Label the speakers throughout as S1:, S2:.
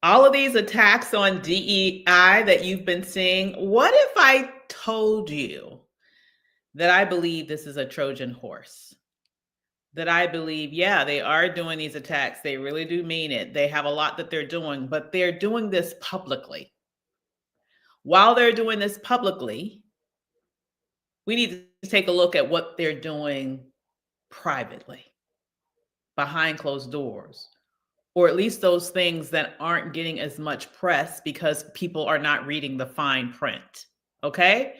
S1: All of these attacks on DEI that you've been seeing, what if I told you that I believe this is a Trojan horse? That I believe, yeah, they are doing these attacks. They really do mean it. They have a lot that they're doing, but they're doing this publicly. While they're doing this publicly, we need to take a look at what they're doing privately, behind closed doors, or at least those things that aren't getting as much press because people are not reading the fine print. Okay.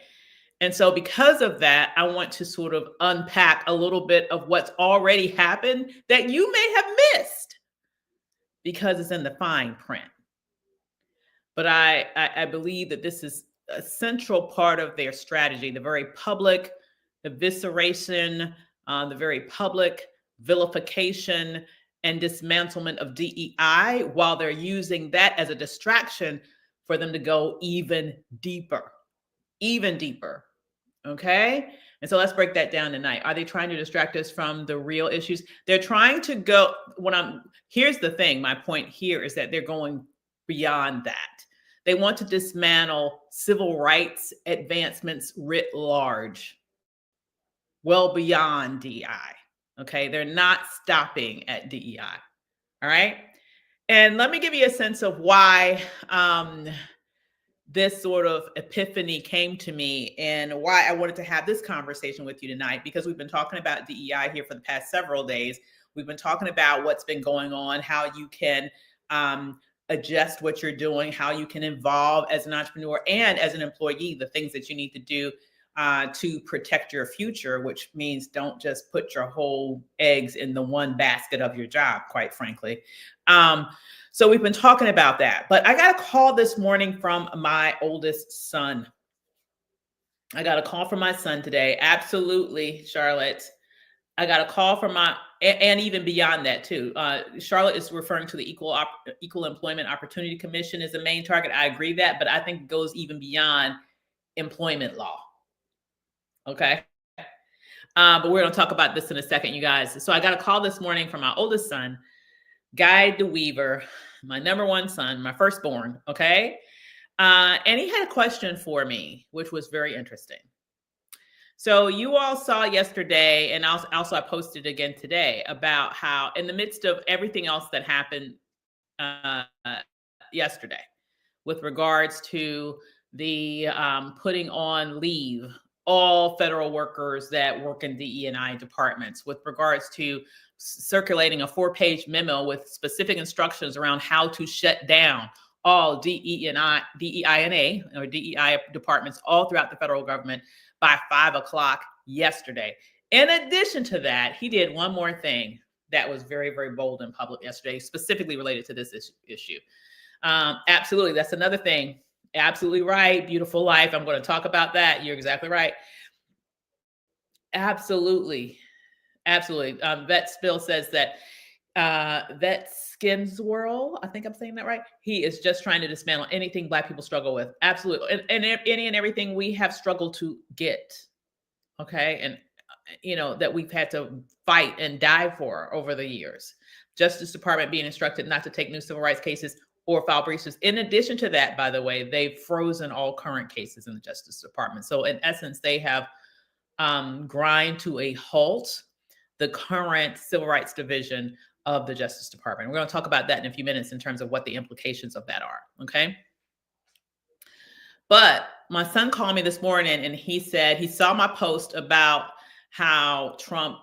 S1: And so, because of that, I want to sort of unpack a little bit of what's already happened that you may have missed because it's in the fine print. But I believe that this is a central part of their strategy, the very public evisceration, the very public vilification and dismantlement of DEI, while they're using that as a distraction for them to go even deeper, even deeper. Okay. And so let's break that down tonight. Are they trying to distract us from the real issues? They're trying to go. Here's the thing. My point here is that they're going beyond that. They want to dismantle civil rights advancements writ large, well beyond DEI. Okay. They're not stopping at DEI. All right. And let me give you a sense of why this sort of epiphany came to me and why I wanted to have this conversation with you tonight, because we've been talking about DEI here for the past several days. We've been talking about what's been going on, how you can adjust what you're doing, how you can evolve as an entrepreneur and as an employee, the things that you need to do to protect your future, which means don't just put your whole eggs in the one basket of your job, quite frankly. So we've been talking about that, but I got a call this morning from my oldest son. I got a call from my son today. Absolutely, Charlotte. I got a call from and even beyond that too. Charlotte is referring to the Equal Employment Opportunity Commission as the main target. I agree that, but I think it goes even beyond employment law. Okay. But we're going to talk about this in a second, you guys. So I got a call this morning from my oldest son, Guy DeWeaver, my number one son, my firstborn. Okay. And he had a question for me, which was very interesting. So you all saw yesterday, and also I posted again today, about how in the midst of everything else that happened yesterday with regards to the putting on leave all federal workers that work in DE&I departments, with regards to circulating a 4-page memo with specific instructions around how to shut down all DEI or DEI departments all throughout the federal government by 5 o'clock yesterday. In addition to that, he did one more thing that was very, very bold in public yesterday, specifically related to this issue. Absolutely. That's another thing. Absolutely right. Beautiful life. I'm going to talk about that. You're exactly right. Absolutely. Absolutely. Vet Spill says that Vet Skinswirl, I think I'm saying that right. He is just trying to dismantle anything Black people struggle with. Absolutely. And any and everything we have struggled to get. Okay. And, that we've had to fight and die for over the years. Justice Department being instructed not to take new civil rights cases or file breaches. In addition to that, by the way, they've frozen all current cases in the Justice Department. So in essence, they have grind to a halt the current Civil Rights Division of the Justice Department. We're going to talk about that in a few minutes in terms of what the implications of that are. Okay. But my son called me this morning and he said he saw my post about how Trump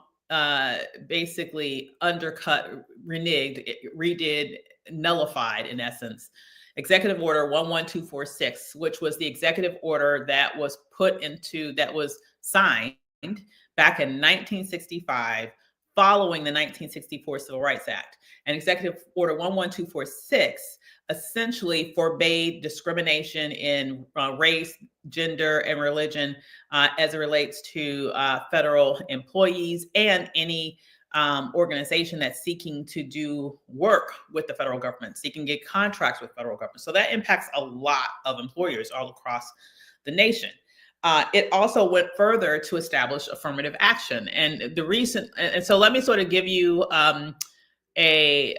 S1: basically undercut, reneged, redid, nullified, in essence, Executive Order 11246, which was the executive order that was signed back in 1965, following the 1964 Civil Rights Act. And Executive Order 11246 essentially forbade discrimination in race, gender, and religion as it relates to federal employees and any organization that's seeking to do work with the federal government, seeking to get contracts with federal government. So that impacts a lot of employers all across the nation. It also went further to establish affirmative action. And so let me sort of give you a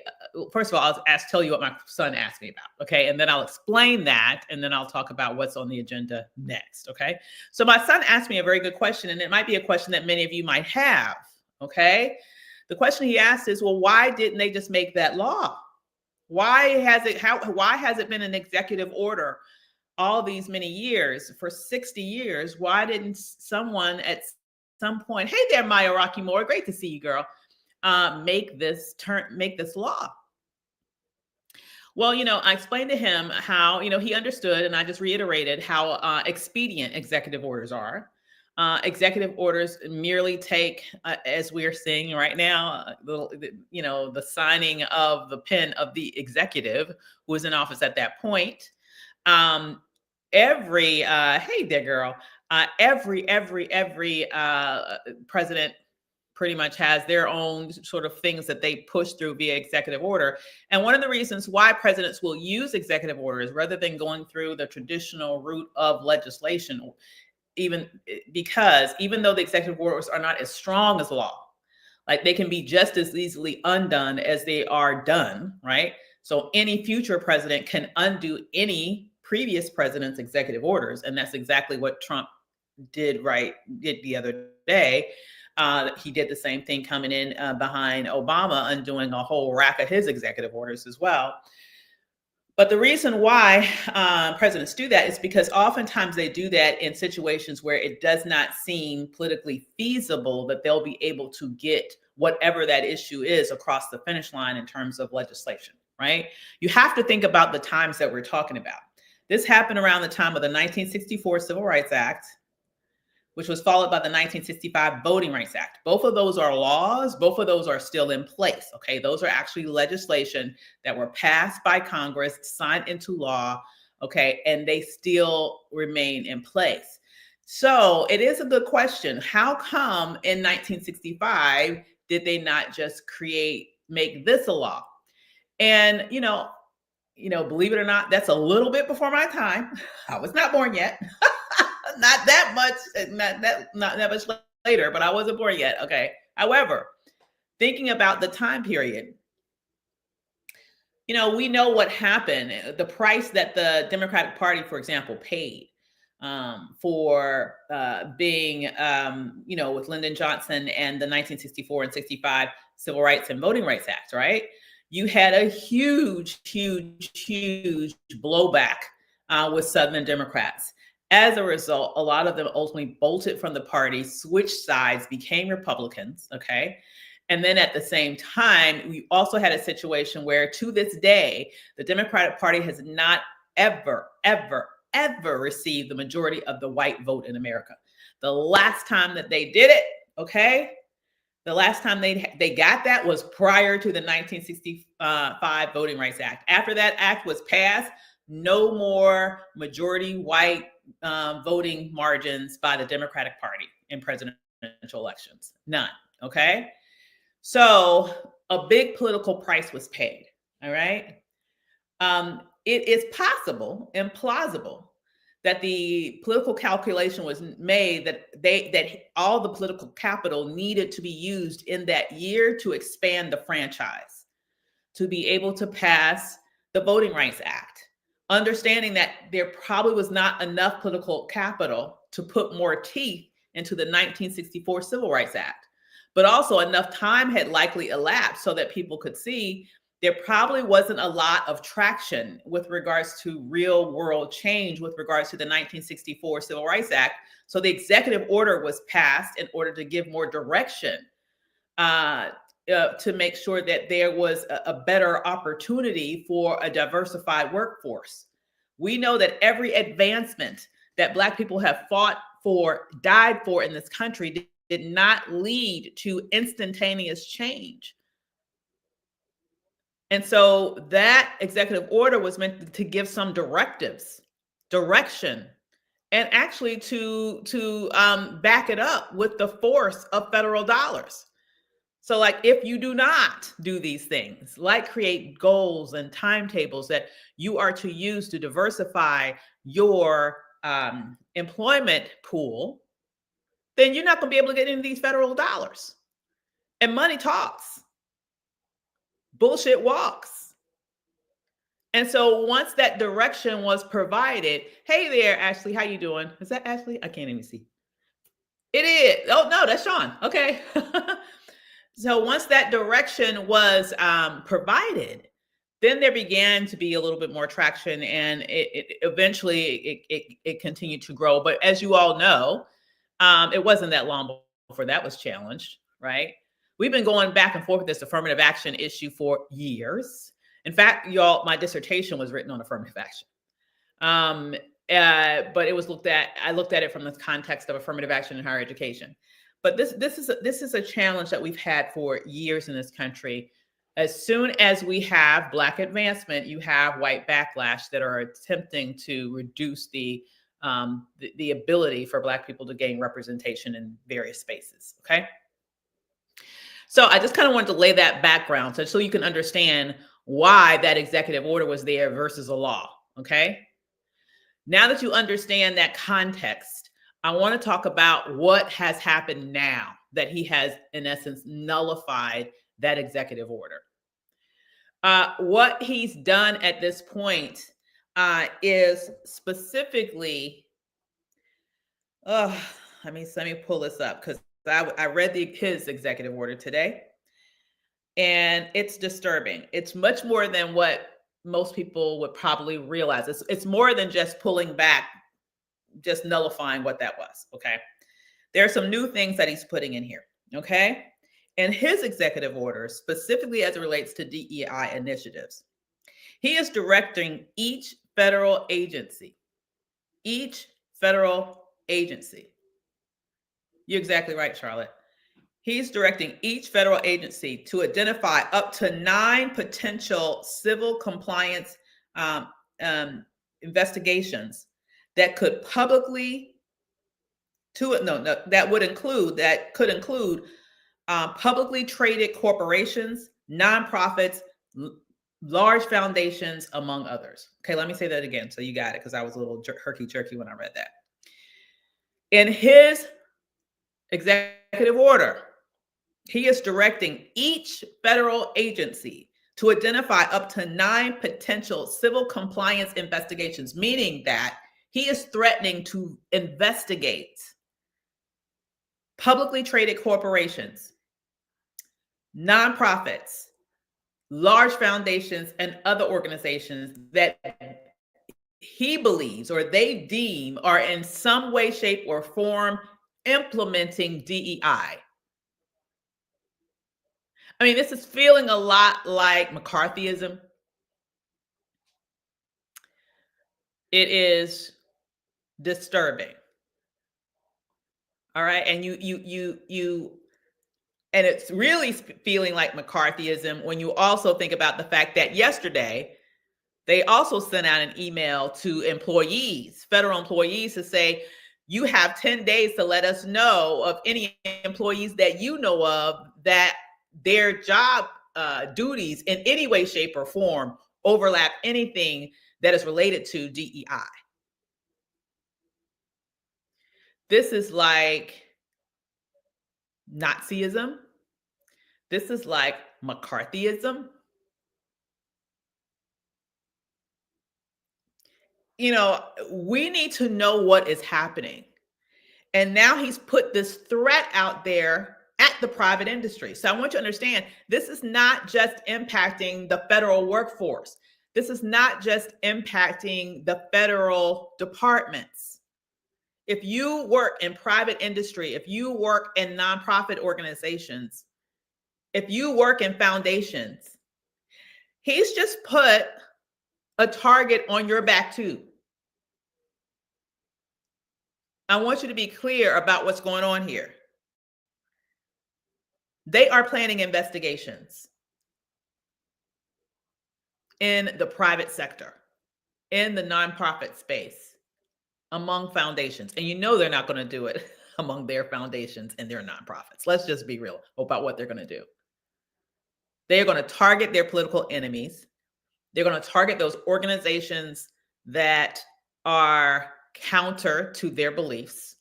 S1: first of all, tell you what my son asked me about. Okay. And then I'll explain that. And then I'll talk about what's on the agenda next. Okay. So my son asked me a very good question, and it might be a question that many of you might have. Okay. The question he asked is, well, why didn't they just make that law? Why has it been an executive order all these many years, for 60 years? Why didn't someone at some point, hey there, Maya Rocky Moore, great to see you, girl, make this law? Well, I explained to him how, he understood, and I just reiterated how expedient executive orders are. Executive orders merely take, as we are seeing right now, the signing of the pen of the executive who was in office at that point. Hey there, girl. Every president pretty much has their own sort of things that they push through via executive order. And one of the reasons why presidents will use executive orders rather than going through the traditional route of legislation, because even though the executive orders are not as strong as law, like they can be just as easily undone as they are done, right? So any future president can undo any previous president's executive orders. And that's exactly what Trump did the other day. He did the same thing coming in behind Obama, undoing a whole rack of his executive orders as well. But the reason why presidents do that is because oftentimes they do that in situations where it does not seem politically feasible that they'll be able to get whatever that issue is across the finish line in terms of legislation, right? You have to think about the times that we're talking about. This happened around the time of the 1964 Civil Rights Act, which was followed by the 1965 Voting Rights Act. Both of those are laws. Both of those are still in place. Okay, those are actually legislation that were passed by Congress, signed into law. Okay, and they still remain in place. So it is a good question. How come in 1965 did they not just make this a law? And believe it or not, that's a little bit before my time. I was not born yet. Not that much later, but I wasn't born yet. Okay. However, thinking about the time period, we know what happened. The price that the Democratic Party, for example, paid for being, with Lyndon Johnson and the 1964 and 65 Civil Rights and Voting Rights Act, right? You had a huge blowback with Southern Democrats. As a result, a lot of them ultimately bolted from the party, switched sides, became Republicans, okay? And then at the same time, we also had a situation where, to this day, the Democratic Party has not ever received the majority of the white vote in America. The last time that they did it, okay, the last time they got that was prior to the 1965 Voting Rights Act. After that act was passed, no more majority white voting margins by the Democratic Party in presidential elections. None. Okay. So a big political price was paid. All right. It is possible and plausible that the political calculation was made that all the political capital needed to be used in that year to expand the franchise, to be able to pass the Voting Rights Act, understanding that there probably was not enough political capital to put more teeth into the 1964 Civil Rights Act, but also enough time had likely elapsed so that people could see there probably wasn't a lot of traction with regards to real world change with regards to the 1964 Civil Rights Act. So the executive order was passed in order to give more direction to make sure that there was a better opportunity for a diversified workforce. We know that every advancement that Black people have fought for, died for in this country did not lead to instantaneous change. And so that executive order was meant to give some direction, and actually to back it up with the force of federal dollars. So like, if you do not do these things, like create goals and timetables that you are to use to diversify your employment pool, then you're not going to be able to get any of these federal dollars. And money talks. bullshit walks. And so once that direction was provided, hey there, Ashley, how you doing? Is that Ashley? I can't even see. It is. Oh no, that's Sean. Okay. So once that direction was provided, then there began to be a little bit more traction, and it eventually it continued to grow. But as you all know, it wasn't that long before that was challenged, right? We've been going back and forth with this affirmative action issue for years. In fact, y'all, my dissertation was written on affirmative action. Um, but it was looked at. I looked at it from the context of affirmative action in higher education. But this is a challenge that we've had for years in this country. As soon as we have Black advancement, you have white backlash that are attempting to reduce the ability for Black people to gain representation in various spaces. Okay. So I just kind of wanted to lay that background so you can understand why that executive order was there versus a law. Okay. Now that you understand that context, I want to talk about what has happened now that he has, in essence, nullified that executive order. What he's done at this point is specifically, let me pull this up because I read his executive order today, and it's disturbing. It's much more than what most people would probably realize. It's more than just pulling back, just nullifying what that was. Okay. There are some new things that he's putting in here. Okay. And his executive order, specifically as it relates to DEI initiatives, he is directing each federal agency. You're exactly right, Charlotte. He's directing each federal agency to identify up to 9 potential civil compliance investigations that could could include publicly traded corporations, nonprofits, large foundations, among others. Okay, let me say that again so you got it, because I was a little herky-jerky when I read that. In his executive order, he is directing each federal agency to identify up to 9 potential civil compliance investigations, meaning that he is threatening to investigate publicly traded corporations, nonprofits, large foundations, and other organizations that he believes or they deem are in some way, shape, or form implementing DEI. I mean, this is feeling a lot like McCarthyism. It is disturbing. All right. And and it's really feeling like McCarthyism when you also think about the fact that yesterday they also sent out an email to employees, federal employees, to say, you have 10 days to let us know of any employees that you know of that their job duties in any way, shape, or form overlap anything that is related to DEI. This is like Nazism. This is like McCarthyism. You know, we need to know what is happening. And now he's put this threat out there at the private industry. So I want you to understand, this is not just impacting the federal workforce. This is not just impacting the federal departments. If you work in private industry, if you work in nonprofit organizations, if you work in foundations, he's just put a target on your back too. I want you to be clear about what's going on here. They are planning investigations in the private sector, in the nonprofit space, among foundations. And you know they're not going to do it among their foundations and their nonprofits. Let's just be real about what they're going to do. They're going to target their political enemies. They're going to target those organizations that are counter to their beliefs,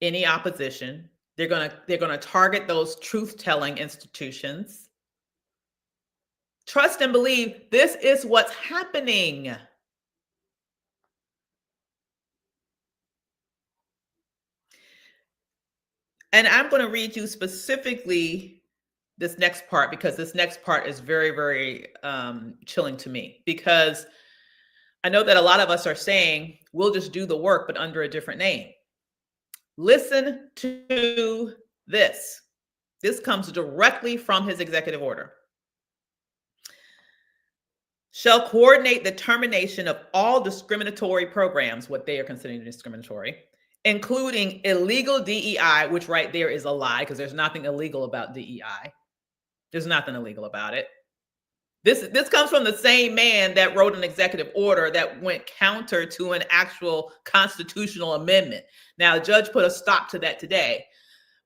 S1: any opposition. They're going to target those truth-telling institutions. Trust and believe this is what's happening. And I'm going to read you specifically this next part because this next part is very, very chilling to me because I know that a lot of us are saying we'll just do the work, but under a different name. Listen to this. This comes directly from his executive order. Shall coordinate the termination of all discriminatory programs, what they are considering discriminatory, including illegal DEI, which right there is a lie because there's nothing illegal about DEI. There's nothing illegal about it. This comes from the same man that wrote an executive order that went counter to an actual constitutional amendment. Now, the judge put a stop to that today.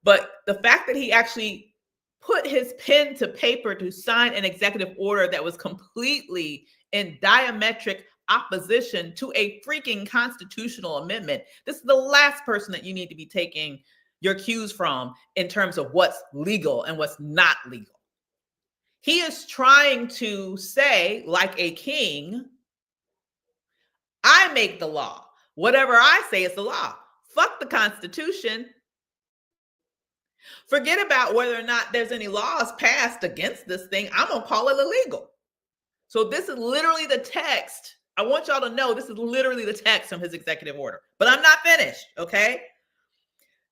S1: But the fact that he actually put his pen to paper to sign an executive order that was completely in diametric opposition to a freaking constitutional amendment, this is the last person that you need to be taking your cues from in terms of what's legal and what's not legal. He is trying to say, like a king, I make the law. Whatever I say is the law. Fuck the Constitution. Forget about whether or not there's any laws passed against this thing. I'm going to call it illegal. So this is literally the text. I want y'all to know this is literally the text from his executive order. But I'm not finished, okay?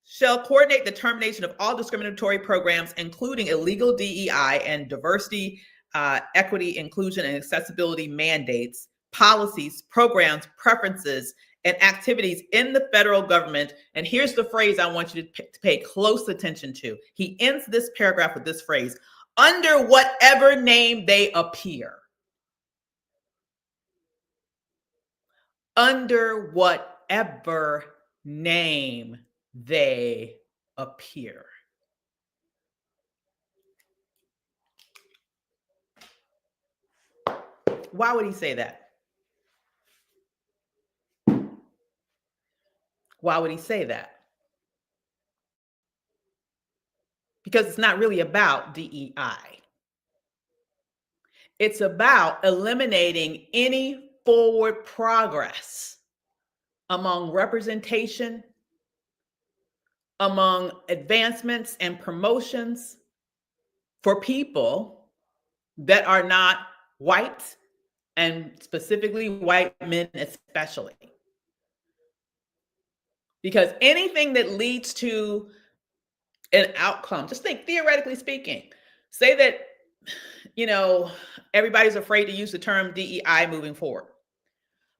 S1: Shall coordinate the termination of all discriminatory programs, including illegal DEI and diversity, equity, inclusion, and accessibility mandates, policies, programs, preferences, and activities in the federal government. And here's the phrase I want you to pay close attention to. He ends this paragraph with this phrase, under whatever name they appear. Under whatever name they appear. Why would he say that? Why would he say that? Because it's not really about DEI. It's about eliminating any forward progress among representation, among advancements and promotions for people that are not white, and specifically white men especially. Because anything that leads to an outcome, just think theoretically speaking, say that, everybody's afraid to use the term DEI moving forward.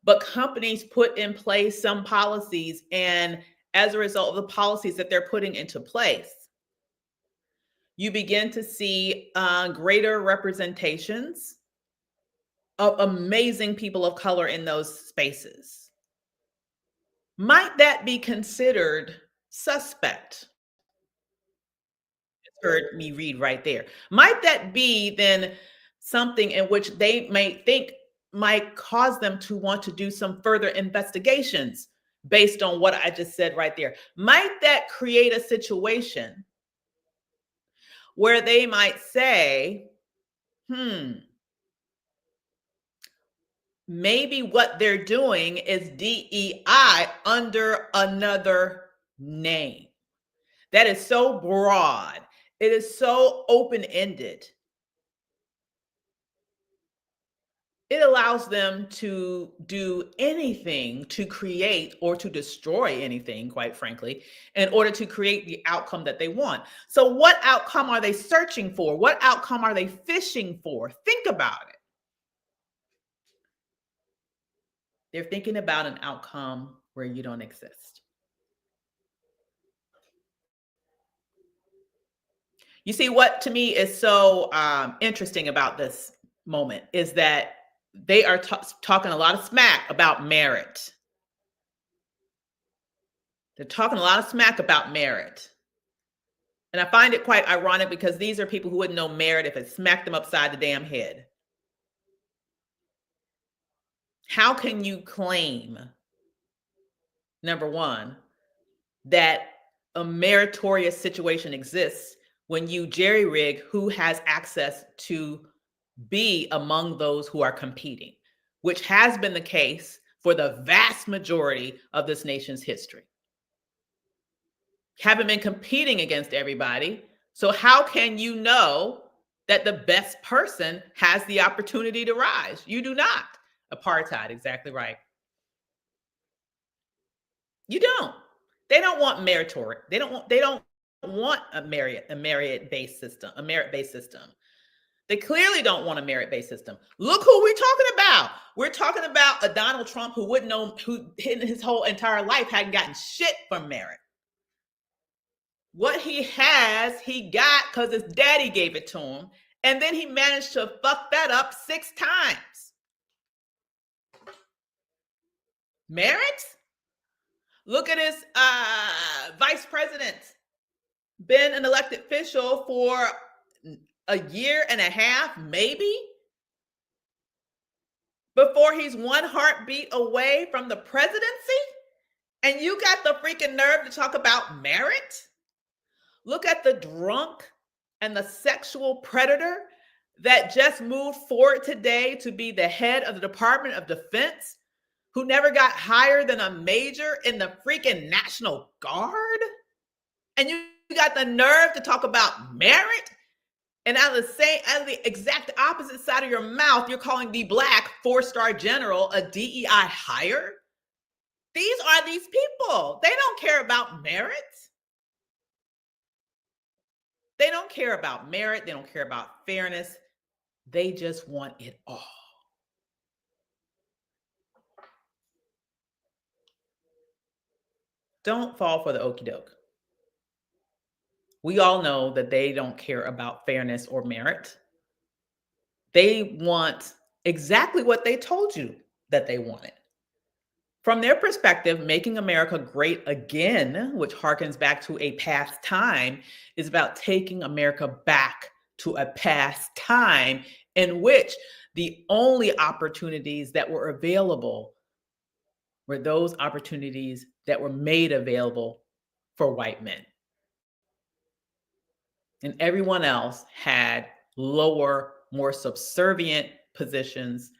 S1: But companies put in place some policies, and as a result of the policies that they're putting into place, you begin to see greater representations of amazing people of color in those spaces. Might that be considered suspect? Heard me read right there. Might that be then something in which they may think might cause them to want to do some further investigations based on what I just said right there? Might that create a situation where they might say, maybe what they're doing is DEI under another name? That is so broad. It is so open-ended. It allows them to do anything to create or to destroy anything, quite frankly, in order to create the outcome that they want. So what outcome are they searching for? What outcome are they fishing for? Think about it. They're thinking about an outcome where you don't exist. You see, what to me is so interesting about this moment is that they are talking a lot of smack about merit. They're talking a lot of smack about merit. And I find it quite ironic because these are people who wouldn't know merit if it smacked them upside the damn head. How can you claim, number one, that a meritorious situation exists when you jerry rig who has access to be among those who are competing, which has been the case for the vast majority of this nation's history. Haven't been competing against everybody. So how can you know that the best person has the opportunity to rise? You do not. Apartheid, exactly right. You don't. They don't want merit-based system, a merit-based system. They clearly don't want a merit-based system. Look who we're talking about. We're talking about a Donald Trump who wouldn't know, who in his whole entire life hadn't gotten shit from merit. What he has, he got because his daddy gave it to him. And then he managed to fuck that up 6 times. Merit? Look at his vice president. Been an elected official for a year and a half, maybe, before he's one heartbeat away from the presidency. And you got the freaking nerve to talk about merit? Look at the drunk and the sexual predator that just moved forward today to be the head of the Department of Defense, who never got higher than a major in the freaking National Guard. And you got the nerve to talk about merit? And out of the exact opposite side of your mouth, you're calling the Black 4-star general a DEI hire? These are these people. They don't care about merit. They don't care about merit. They don't care about fairness. They just want it all. Don't fall for the okie doke. We all know that they don't care about fairness or merit. They want exactly what they told you that they wanted. From their perspective, making America great again, which harkens back to a past time, is about taking America back to a past time in which the only opportunities that were available were those opportunities that were made available for white men. And everyone else had lower, more subservient positions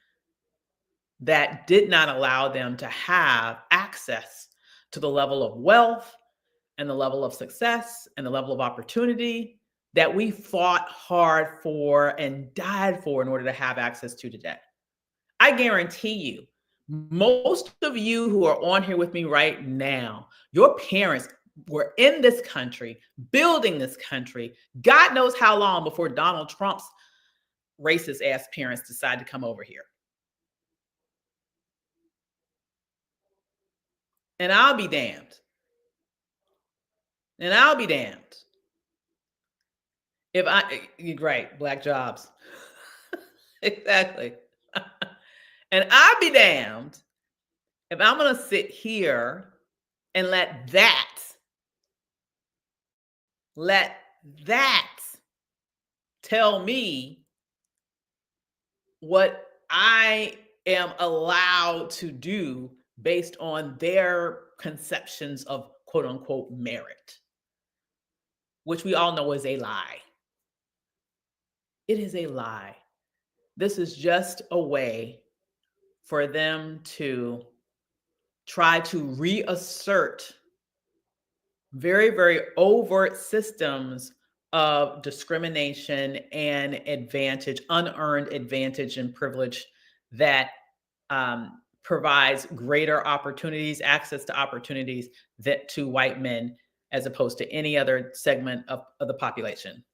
S1: that did not allow them to have access to the level of wealth and the level of success and the level of opportunity that we fought hard for and died for in order to have access to today. I guarantee you, most of you who are on here with me right now, your parents were in this country, building this country, God knows how long before Donald Trump's racist ass parents decided to come over here. And I'll be damned. And I'll be damned. You're right, Black jobs. Exactly. And I'll be damned if I'm going to sit here and let that tell me what I am allowed to do based on their conceptions of quote unquote merit, which we all know is a lie. It is a lie. This is just a way for them to try to reassert very, very overt systems of discrimination and advantage, unearned advantage and privilege that provides greater opportunities, access to opportunities that to white men as opposed to any other segment of the population.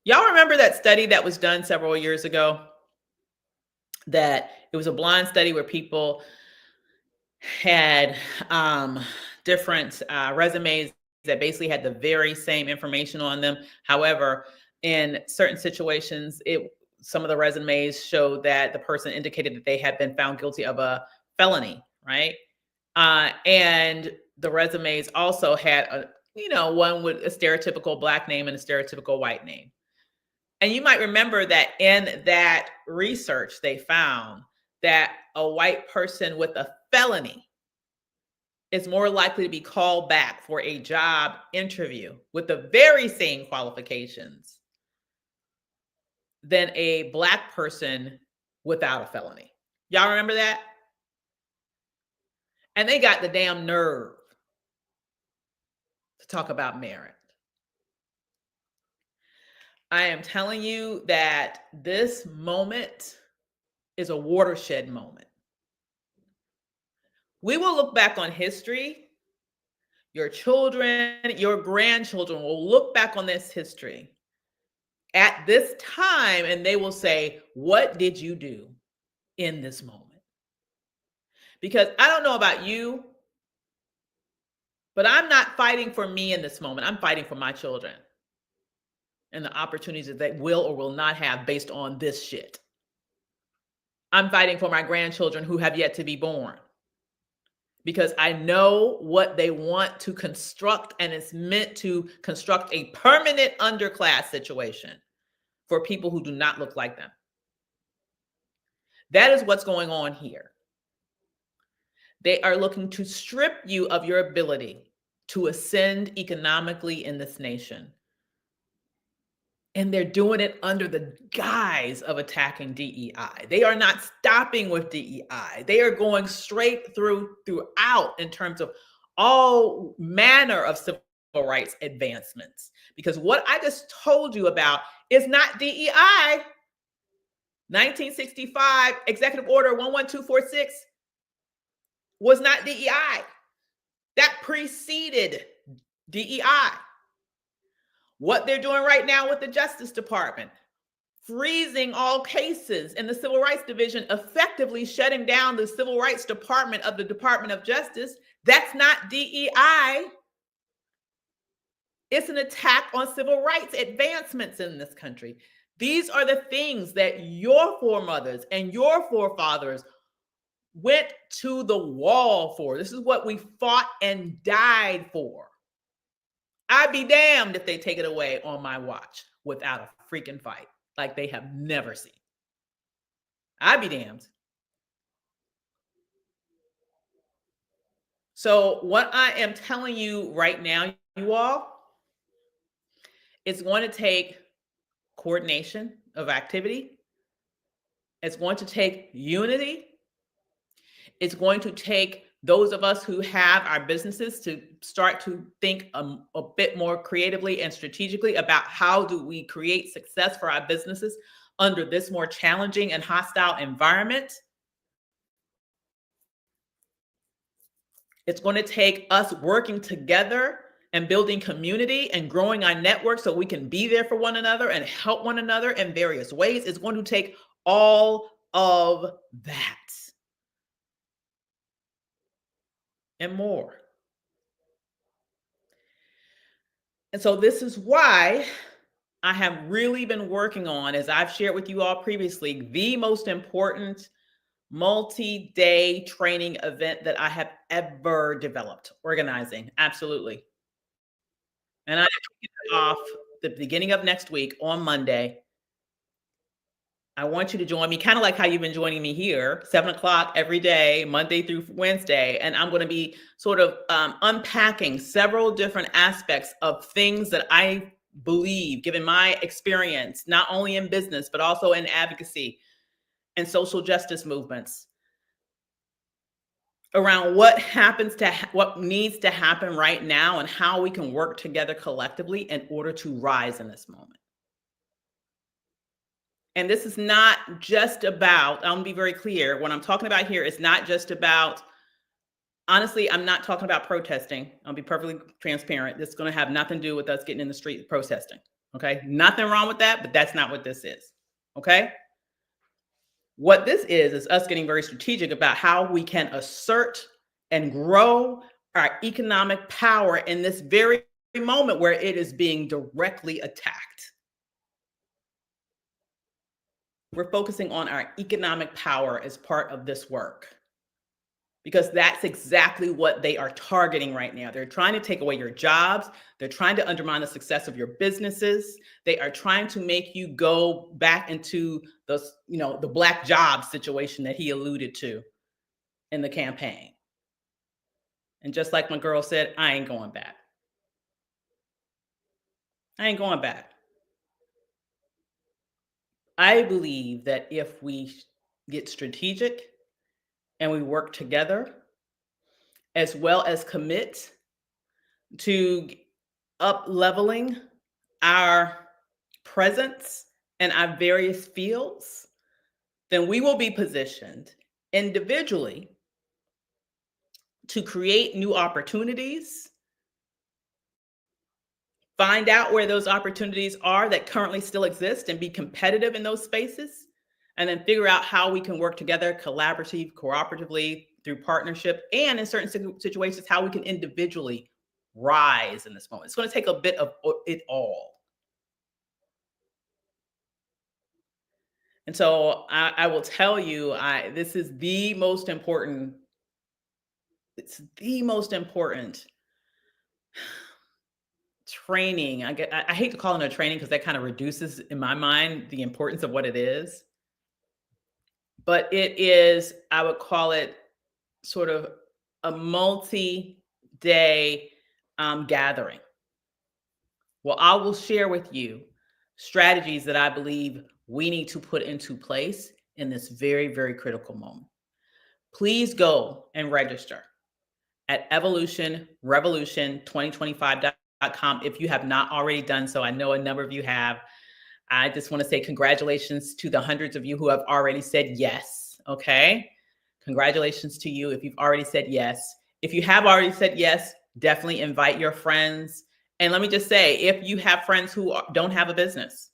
S1: Y'all remember that study that was done several years ago? That it was a blind study where people had different resumes that basically had the very same information on them. However, in certain situations, some of the resumes showed that the person indicated that they had been found guilty of a felony, right? And the resumes also had one with a stereotypical Black name and a stereotypical white name. And you might remember that in that research, they found that a white person with a felony is more likely to be called back for a job interview with the very same qualifications than a Black person without a felony. Y'all remember that? And they got the damn nerve to talk about merit. I am telling you that this moment is a watershed moment. We will look back on history. Your children, your grandchildren will look back on this history at this time and they will say, what did you do in this moment? Because I don't know about you, but I'm not fighting for me in this moment. I'm fighting for my children and the opportunities that they will or will not have based on this shit. I'm fighting for my grandchildren who have yet to be born because I know what they want to construct, and it's meant to construct a permanent underclass situation for people who do not look like them. That is what's going on here. They are looking to strip you of your ability to ascend economically in this nation. And they're doing it under the guise of attacking DEI. They are not stopping with DEI. They are going straight throughout in terms of all manner of civil rights advancements. Because what I just told you about is not DEI. 1965 Executive Order 11246 was not DEI. That preceded DEI. What they're doing right now with the Justice Department, freezing all cases in the Civil Rights Division, effectively shutting down the Civil Rights Department of the Department of Justice, that's not DEI. It's an attack on civil rights advancements in this country. These are the things that your foremothers and your forefathers went to the wall for. This is what we fought and died for. I'd be damned if they take it away on my watch without a freaking fight like they have never seen. I'd be damned. So what I am telling you right now, you all, it's going to take coordination of activity. It's going to take unity. It's going to take those of us who have our businesses to start to think a bit more creatively and strategically about how do we create success for our businesses under this more challenging and hostile environment. It's going to take us working together and building community and growing our network so we can be there for one another and help one another in various ways. It's going to take all of that and more. And so this is why I have really been working on, as I've shared with you all previously, the most important multi-day training event that I have ever developed, organizing. Absolutely. And I kick it off the beginning of next week on Monday. I want you to join me, kind of like how you've been joining me here, 7:00 every day, Monday through Wednesday. And I'm going to be sort of unpacking several different aspects of things that I believe, given my experience, not only in business, but also in advocacy and social justice movements, around what what needs to happen right now and how we can work together collectively in order to rise in this moment. And this is not just about, I'm gonna be very clear, what I'm talking about here is not just about, honestly, I'm not talking about protesting. I'll be perfectly transparent. This is gonna have nothing to do with us getting in the street protesting, okay? Nothing wrong with that, but that's not what this is, okay? What this is us getting very strategic about how we can assert and grow our economic power in this very moment where it is being directly attacked. We're focusing on our economic power as part of this work because that's exactly what they are targeting right now. They're trying to take away your jobs. They're trying to undermine the success of your businesses. They are trying to make you go back into the black job situation that he alluded to in the campaign. And just like my girl said, I ain't going back. I ain't going back. I believe that if we get strategic and we work together, as well as commit to up leveling our presence in our various fields, then we will be positioned individually to create new opportunities, find out where those opportunities are that currently still exist and be competitive in those spaces, and then figure out how we can work together cooperatively through partnership, and in certain situations, how we can individually rise in this moment. It's going to take a bit of it all. And so I will tell you, this is the most important. It's the most important training. I hate to call it a training because that kind of reduces, in my mind, the importance of what it is. But it is, I would call it sort of a multi-day gathering. Well, I will share with you strategies that I believe we need to put into place in this very, very critical moment. Please go and register at evolutionrevolution2025.com if you have not already done so. I know a number of you have. I just want to say congratulations to the hundreds of you who have already said yes. Okay. Congratulations to you if you've already said yes. If you have already said yes, definitely invite your friends. And let me just say, if you have friends who don't have a business,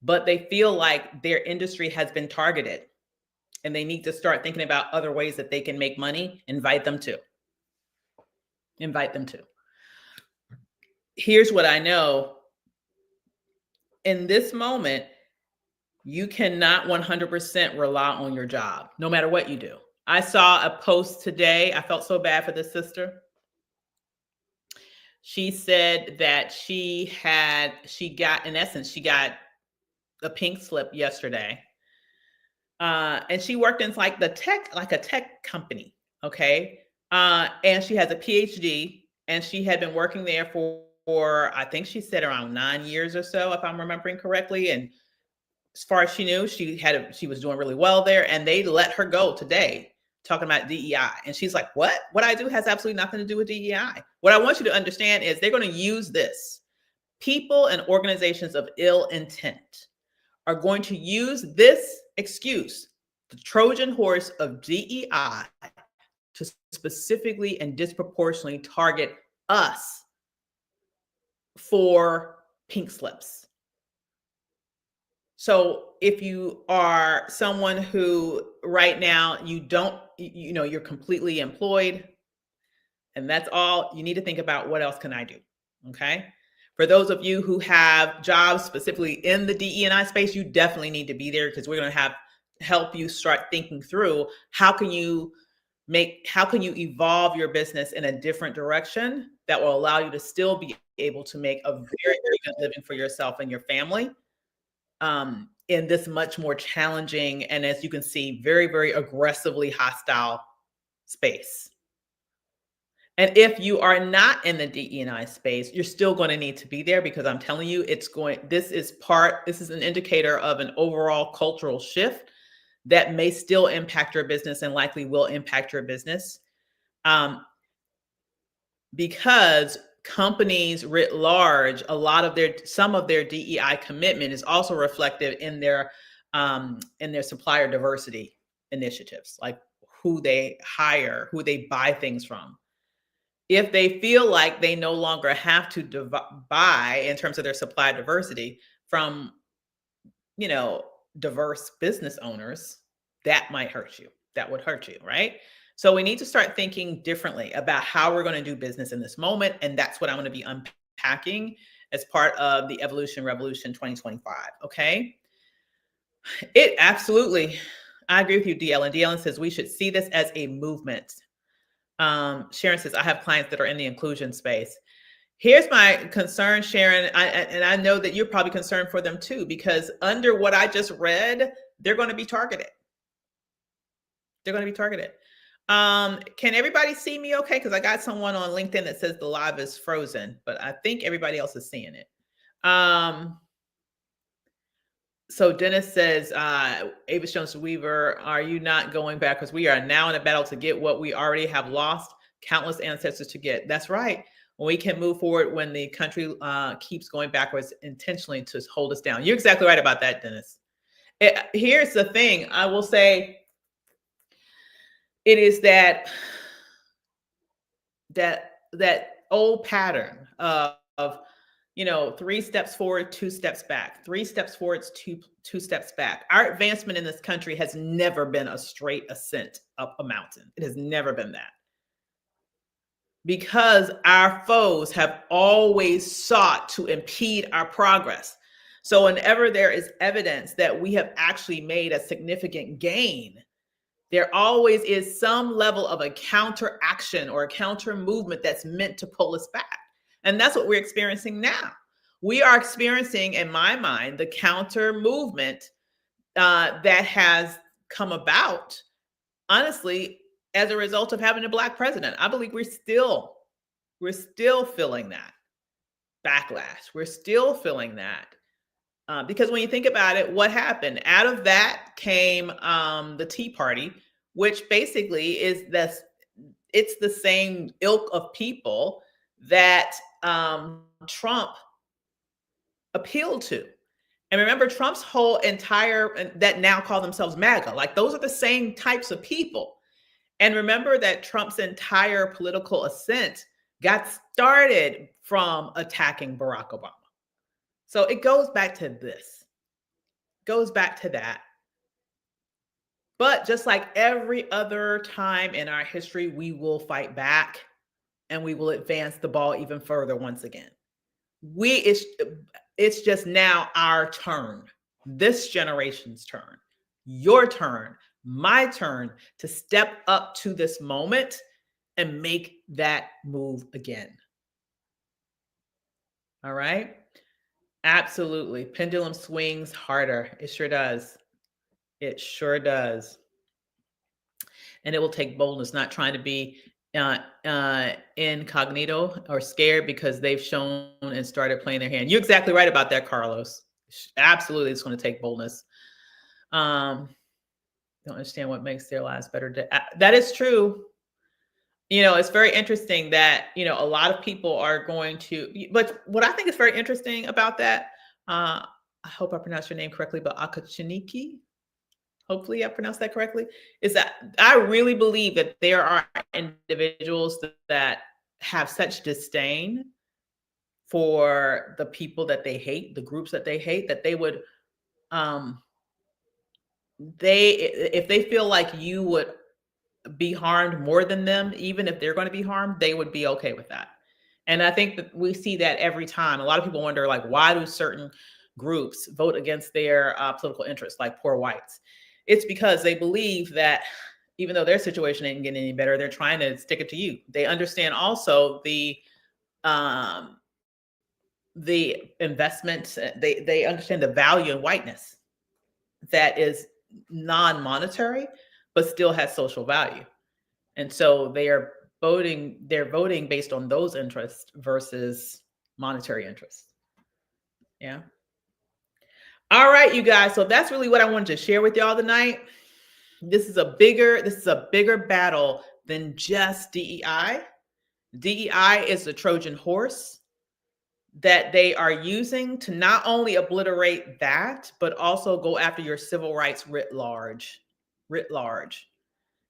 S1: but they feel like their industry has been targeted and they need to start thinking about other ways that they can make money, invite them to. Invite them to. Here's what I know. In this moment, you cannot 100% rely on your job, no matter what you do. I saw a post today. I felt so bad for this sister. She said that she got a pink slip yesterday. And she worked in like a tech company. Okay. And she has a PhD and she had been working there for I think she said around 9 years or so, if I'm remembering correctly. And as far as she knew, she was doing really well there, and they let her go today, talking about DEI. And she's like, "What? What I do has absolutely nothing to do with DEI." What I want you to understand is they're going to use this. People and organizations of ill intent are going to use this excuse, the Trojan horse of DEI, to specifically and disproportionately target us for pink slips. So if you are someone who right now you're completely employed and that's all, you need to think about what else can I do? Okay. For those of you who have jobs specifically in the DE&I space, you definitely need to be there because we're going to help you start thinking through how can you evolve your business in a different direction that will allow you to still be able to make a very, very good living for yourself and your family. In this much more challenging and, as you can see, very, very aggressively hostile space. And if you are not in the DE&I space, you're still going to need to be there because I'm telling you, this is an indicator of an overall cultural shift that may still impact your business and likely will impact your business. Because companies writ large, some of their DEI commitment is also reflective in their supplier diversity initiatives, like who they hire, who they buy things from. If they feel like they no longer have to buy in terms of their supply diversity from, diverse business owners, that might hurt you. That would hurt you, right? So we need to start thinking differently about how we're going to do business in this moment. And that's what I'm going to be unpacking as part of the Evolution Revolution 2025. Okay. I agree with you, DL. And DL says we should see this as a movement. Sharon says, I have clients that are in the inclusion space. Here's my concern, Sharon, and I know that you're probably concerned for them too, because under what I just read, they're going to be targeted. They're going to be targeted. Can everybody see me okay? Because I got someone on LinkedIn that says the live is frozen, but I think everybody else is seeing it. So Dennis says, Ava Jones Weaver, are you not going backwards? We are now in a battle to get what we already have lost countless ancestors to get. That's right. We can move forward when the country keeps going backwards intentionally to hold us down. You're exactly right about that, Dennis. Here's the thing. I will say it is that old pattern of 3 steps forward, 2 steps back, 3 steps forward, two steps back. Our advancement in this country has never been a straight ascent up a mountain. It has never been that, because our foes have always sought to impede our progress. So whenever there is evidence that we have actually made a significant gain, there always is some level of a counteraction or a counter movement that's meant to pull us back. And that's what we're experiencing now. We are experiencing, in my mind, the counter movement that has come about, honestly, as a result of having a Black president. I believe we're still feeling that backlash. We're still feeling that. Because when you think about it, what happened? Out of that came the Tea Party, which basically is it's the same ilk of people that Trump appealed to. And remember, Trump's whole entire, that now call themselves MAGA, like those are the same types of people. And remember that Trump's entire political ascent got started from attacking Barack Obama. So it goes back to this, goes back to that. But just like every other time in our history, we will fight back and we will advance the ball even further once again. It's just now our turn, this generation's turn, your turn, my turn to step up to this moment and make that move again. All right? Absolutely. Pendulum swings harder. It sure does. It sure does. And it will take boldness, not trying to be incognito or scared because they've shown and started playing their hand. You're exactly right about that, Carlos. Absolutely, it's going to take boldness. Don't understand what makes their lives better. That is true. It's very interesting that, a lot of people are going to, but what I think is very interesting about that, I hope I pronounced your name correctly, but Akachiniki, hopefully I pronounced that correctly, is that I really believe that there are individuals that have such disdain for the people that they hate, the groups that they hate, that they would, if they feel like you would be harmed more than them, even if they're going to be harmed, they would be okay with that. And I think that we see that every time. A lot of people wonder, like, why do certain groups vote against their political interests, like poor whites? It's because they believe that even though their situation ain't getting any better, they're trying to stick it to you. They understand also the investment. They understand the value in whiteness that is non-monetary, but still has social value. And so they're voting based on those interests versus monetary interests. Yeah. All right, you guys. So that's really what I wanted to share with y'all tonight. This is a bigger battle than just DEI. DEI is the Trojan horse that they are using to not only obliterate that, but also go after your civil rights writ large.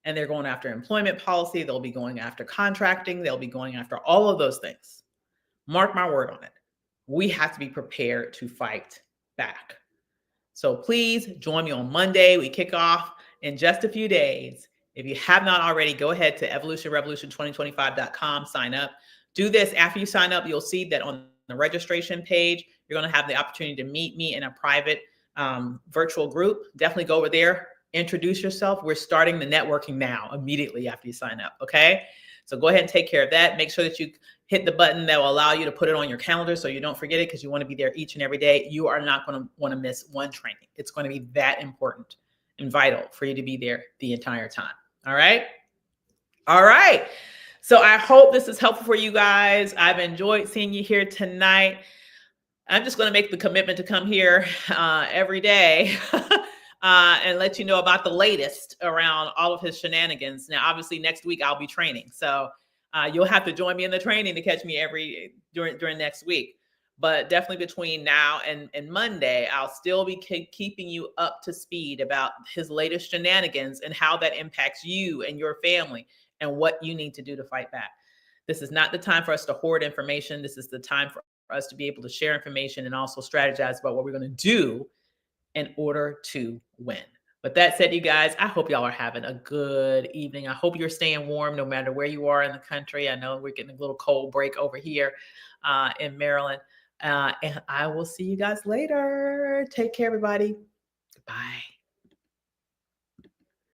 S1: And they're going after employment policy. They'll be going after contracting. They'll be going after all of those things. Mark my word on it. We have to be prepared to fight back. So please join me on Monday. We kick off in just a few days. If you have not already, go ahead to evolutionrevolution2025.com, sign up. Do this. After you sign up, you'll see that on the registration page, you're going to have the opportunity to meet me in a private virtual group. Definitely go over there. Introduce yourself. We're starting the networking now, immediately after you sign up. Okay. So go ahead and take care of that. Make sure that you hit the button that will allow you to put it on your calendar so you don't forget it, because you want to be there each and every day. You are not going to want to miss one training. It's going to be that important and vital for you to be there the entire time. All right. All right. So I hope this is helpful for you guys. I've enjoyed seeing you here tonight. I'm just going to make the commitment to come here every day and let you know about the latest around all of his shenanigans. Now, obviously, next week I'll be training, so you'll have to join me in the training to catch me during next week. But definitely between now and Monday, I'll still be keeping you up to speed about his latest shenanigans and how that impacts you and your family and what you need to do to fight back. This is not the time for us to hoard information. This is the time for us to be able to share information and also strategize about what we're going to do in order to win. With that said, you guys, I hope y'all are having a good evening. I hope you're staying warm no matter where you are in the country. I know we're getting a little cold break over here in Maryland. And I will see you guys later. Take care, everybody. Bye.